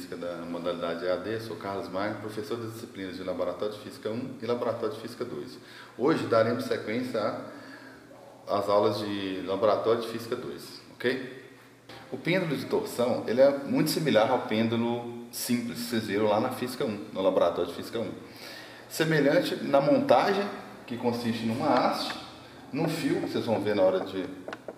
Física da modalidade EAD, sou Carlos Magno, professor das disciplinas de Laboratório de Física 1 e Laboratório de Física 2. Hoje daremos sequência às aulas de Laboratório de Física 2, ok? O pêndulo de torção ele é muito similar ao pêndulo simples que vocês viram lá na Física 1, no Laboratório de Física 1. Semelhante na montagem, que consiste numa haste, num fio, que vocês vão ver na hora de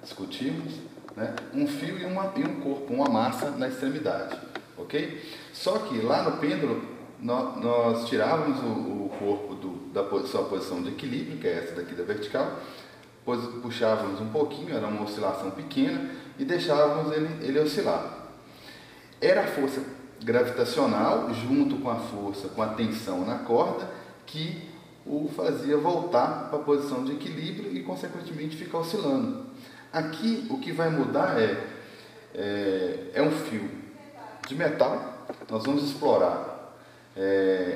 discutirmos, né? Um fio e um corpo, uma massa na extremidade, ok? Só que lá no pêndulo nós tirávamos o corpo da sua posição de equilíbrio, que é essa daqui da vertical, puxávamos um pouquinho, era uma oscilação pequena, e deixávamos ele oscilar. Era a força gravitacional junto com a força, com a tensão na corda, que o fazia voltar para a posição de equilíbrio e consequentemente ficar oscilando. Aqui o que vai mudar é um fio de metal. Nós vamos explorar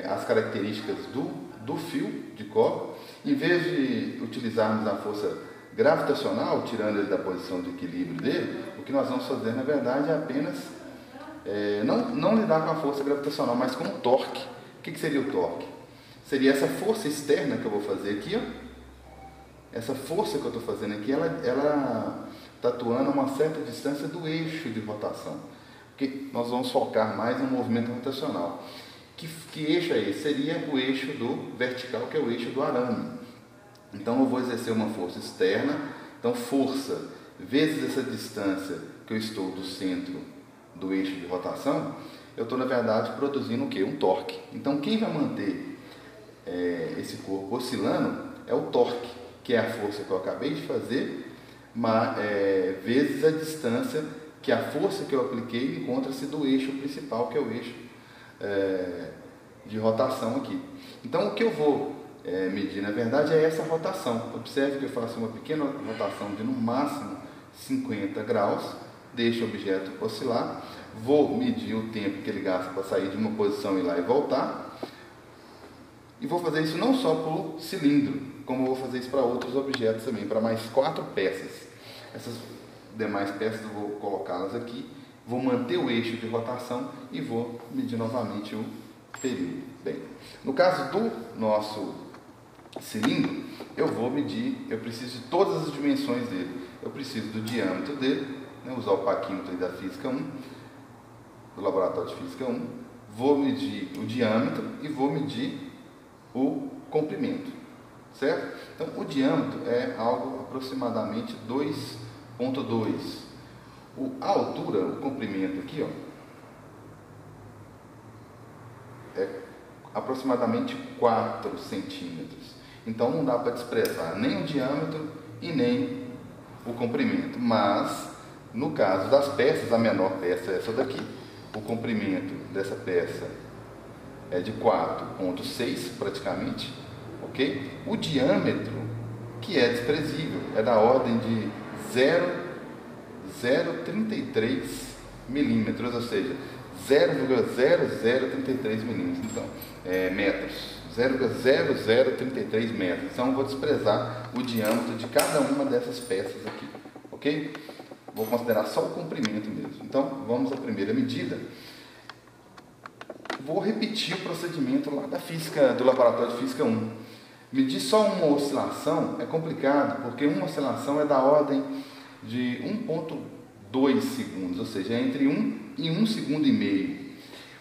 as características do fio de cobre. Em vez de utilizarmos a força gravitacional, tirando ele da posição de equilíbrio dele, o que nós vamos fazer na verdade é apenas não lidar com a força gravitacional, mas com o torque. O que seria o torque? Seria essa força externa que eu vou fazer aqui, ó. Essa força que eu estou fazendo aqui, ela está atuando a uma certa distância do eixo de rotação. Porque nós vamos focar mais no movimento rotacional. Que eixo é esse? Seria o eixo do vertical, que é o eixo do arame. Então eu vou exercer uma força externa. Então força vezes essa distância que eu estou do centro do eixo de rotação, eu estou na verdade produzindo o quê? Um torque. Então quem vai manter esse corpo oscilando é o torque, que é a força que eu acabei de fazer, vezes a distância que a força que eu apliquei encontra-se do eixo principal, que é o eixo de rotação aqui. Então o que eu vou medir na verdade é essa rotação. Observe que eu faço uma pequena rotação de no máximo 50 graus, deixo o objeto oscilar, vou medir o tempo que ele gasta para sair de uma posição e ir lá e voltar, e vou fazer isso não só para o cilindro, como eu vou fazer isso para outros objetos também, para mais 4 peças. Essas demais peças eu vou colocá-las aqui, vou manter o eixo de rotação e vou medir novamente o período. Bem, no caso do nosso cilindro, eu preciso de todas as dimensões dele. Eu preciso do diâmetro dele, usar o paquímetro da Física 1, do Laboratório de Física 1, vou medir o diâmetro e vou medir o comprimento, certo? Então o diâmetro é algo aproximadamente 2,2. A altura, o comprimento aqui, ó, é aproximadamente 4 centímetros. Então não dá para desprezar nem o diâmetro e nem o comprimento, mas no caso das peças, a menor peça é essa daqui. O comprimento dessa peça é de 4,6 praticamente, ok? O diâmetro, que é desprezível, é da ordem de 0,033 milímetros, ou seja, 0,0033 milímetros, então, metros, 0,0033 metros. Então, eu vou desprezar o diâmetro de cada uma dessas peças aqui, ok? Vou considerar só o comprimento mesmo. Então, vamos à primeira medida. Vou repetir o procedimento lá do Laboratório de Física 1. Medir só uma oscilação é complicado, porque uma oscilação é da ordem de 1,2 segundos, ou seja, entre 1 e 1,5 segundo.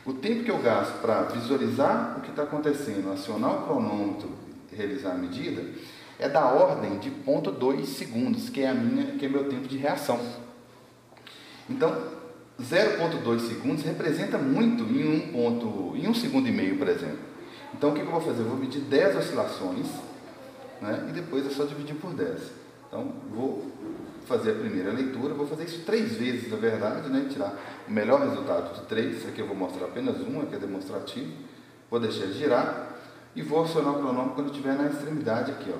O tempo que eu gasto para visualizar o que está acontecendo, acionar o cronômetro e realizar a medida, é da ordem de 0,2 segundos, que é meu tempo de reação. Então, 0,2 segundos representa muito em 1,5 segundo, por exemplo. Então, o que eu vou fazer? Eu vou medir 10 oscilações, né? E depois é só dividir por 10. Então, vou fazer a primeira leitura, vou fazer isso 3 vezes, na verdade, né? Tirar o melhor resultado de 3. Aqui eu vou mostrar apenas uma, que é demonstrativo. Vou deixar ele girar e vou acionar o cronômetro quando estiver na extremidade aqui, ó.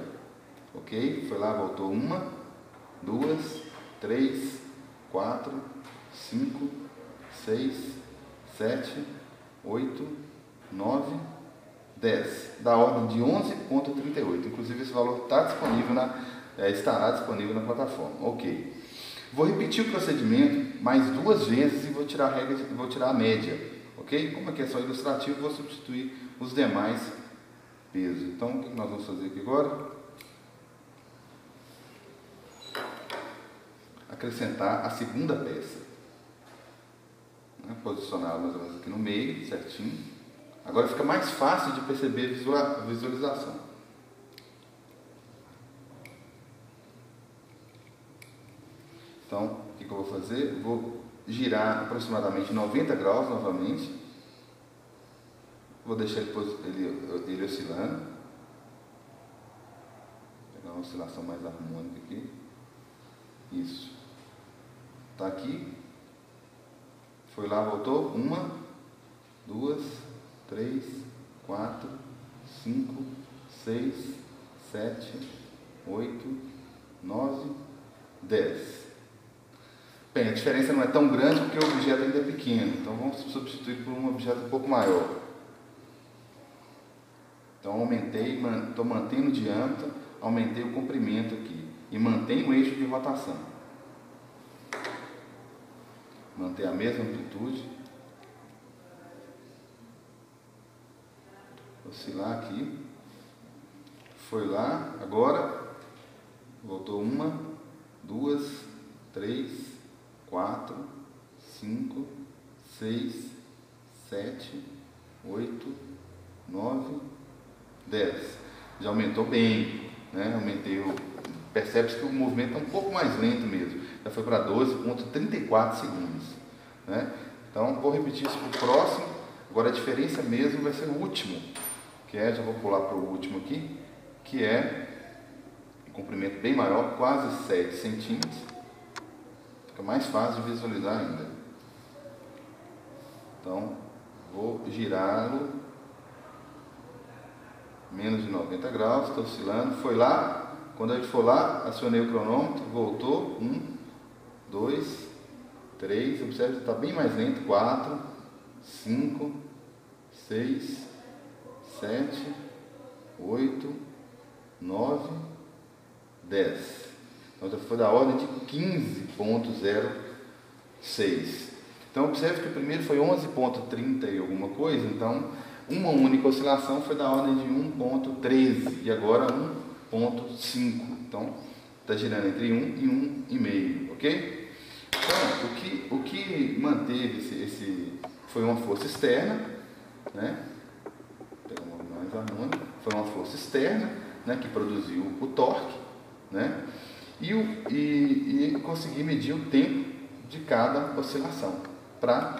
Ok? Foi lá, voltou 1, 2, 3, 4, 5, 6, 7, 8, 9, 10. Da ordem de 11,38. Inclusive esse valor estará disponível na plataforma. Ok. Vou repetir o procedimento mais 2 vezes e vou tirar a média. ok? Como aqui é só ilustrativo, vou substituir os demais pesos. Então, o que nós vamos fazer aqui agora? Acrescentar a segunda peça. Posicioná-la mais ou menos aqui no meio, certinho. Agora fica mais fácil de perceber a visualização. Então, o que eu vou fazer? Vou girar aproximadamente 90 graus novamente. Vou deixar ele oscilando. Vou pegar uma oscilação mais harmônica aqui. Isso. Tá aqui. Foi lá, voltou. 1, 2, 3, 4, 5, 6, 7, 8, 9, 10. Bem, a diferença não é tão grande porque o objeto ainda é pequeno. Então vamos substituir por um objeto um pouco maior. Então aumentei, estou mantendo o diâmetro, aumentei o comprimento aqui. E mantenho o eixo de rotação. Manter a mesma amplitude. Oscilar aqui. Foi lá, agora voltou 1, 2, 3, 4, 5, 6, 7, 8, 9, 10. Já aumentou bem, né? Percebe-se que o movimento é um pouco mais lento mesmo. Já foi para 12,34 segundos. Né? Então, vou repetir isso para o próximo. Agora, a diferença mesmo vai ser o último. Já vou pular para o último aqui, que é um comprimento bem maior, quase 7 centímetros. Fica mais fácil de visualizar ainda. Então, vou girá-lo menos de 90 graus, estou oscilando. Foi lá. Quando a gente for lá, acionei o cronômetro, voltou, 1, 2, 3, observe que está bem mais lento, 4, 5, 6, 7, 8, 9, 10. Então já foi da ordem de 15,06. Então observe que o primeiro foi 11,30 e alguma coisa, então uma única oscilação foi da ordem de 1,13 e agora 1,5. Então, está girando entre 1 e 1,5, ok? Então, o que manteve foi uma força externa, né? Vou pegar uma mais harmônica. Foi uma força externa, né, que produziu o torque, né? E consegui medir o tempo de cada oscilação para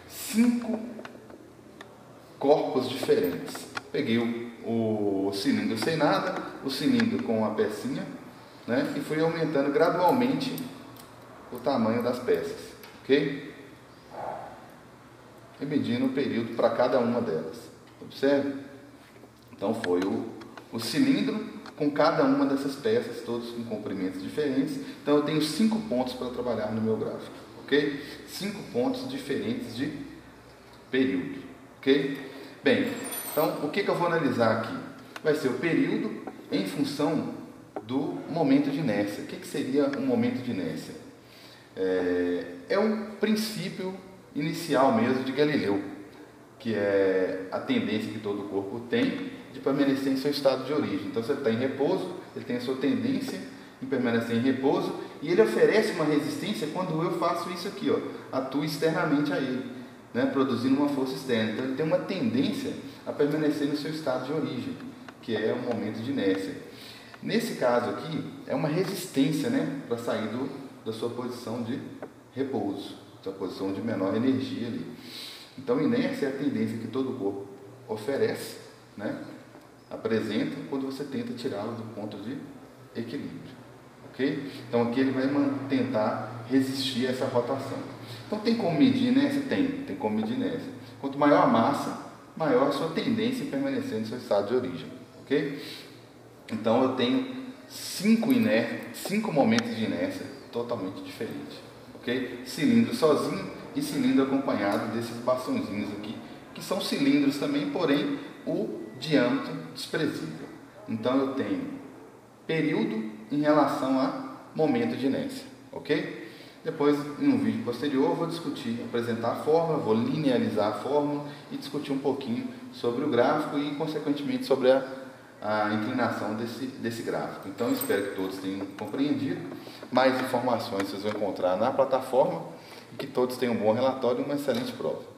5 corpos diferentes. Peguei o cilindro sem nada, o cilindro com a pecinha, né, e fui aumentando gradualmente o tamanho das peças, ok? E medindo o período para cada uma delas. Observe? Então foi o cilindro com cada uma dessas peças, todos com comprimentos diferentes. Então eu tenho 5 pontos para trabalhar no meu gráfico, ok? 5 pontos diferentes de período, ok? Bem, então o que eu vou analisar aqui? Vai ser o período em função do momento de inércia. O que seria um momento de inércia? É um princípio inicial mesmo de Galileu, que é a tendência que todo corpo tem de permanecer em seu estado de origem. Então, você está em repouso, ele tem a sua tendência em permanecer em repouso, e ele oferece uma resistência quando eu faço isso aqui, ó, atuo externamente a ele, né, produzindo uma força externa. Então, ele tem uma tendência a permanecer no seu estado de origem, que é o momento de inércia. Nesse caso aqui, é uma resistência, né, para sair da sua posição de repouso, sua posição de menor energia ali. Então, inércia é a tendência que todo corpo oferece, né, apresenta quando você tenta tirá-lo do ponto de equilíbrio, ok? Então, aqui ele vai tentar resistir a essa rotação. Então, tem como medir inércia? Tem como medir inércia. Quanto maior a massa, maior a sua tendência em permanecer no seu estado de origem, ok? Então, eu tenho 5 momentos de inércia totalmente diferentes, ok? Cilindro sozinho e cilindro acompanhado desses bastãozinhos aqui, que são cilindros também, porém o diâmetro desprezível. Então eu tenho período em relação a momento de inércia, ok? Depois, em um vídeo posterior, eu vou discutir, apresentar a fórmula, vou linearizar a fórmula e discutir um pouquinho sobre o gráfico e, consequentemente, sobre a inclinação desse gráfico. Então, espero que todos tenham compreendido. Mais informações vocês vão encontrar na plataforma e que todos tenham um bom relatório e uma excelente prova.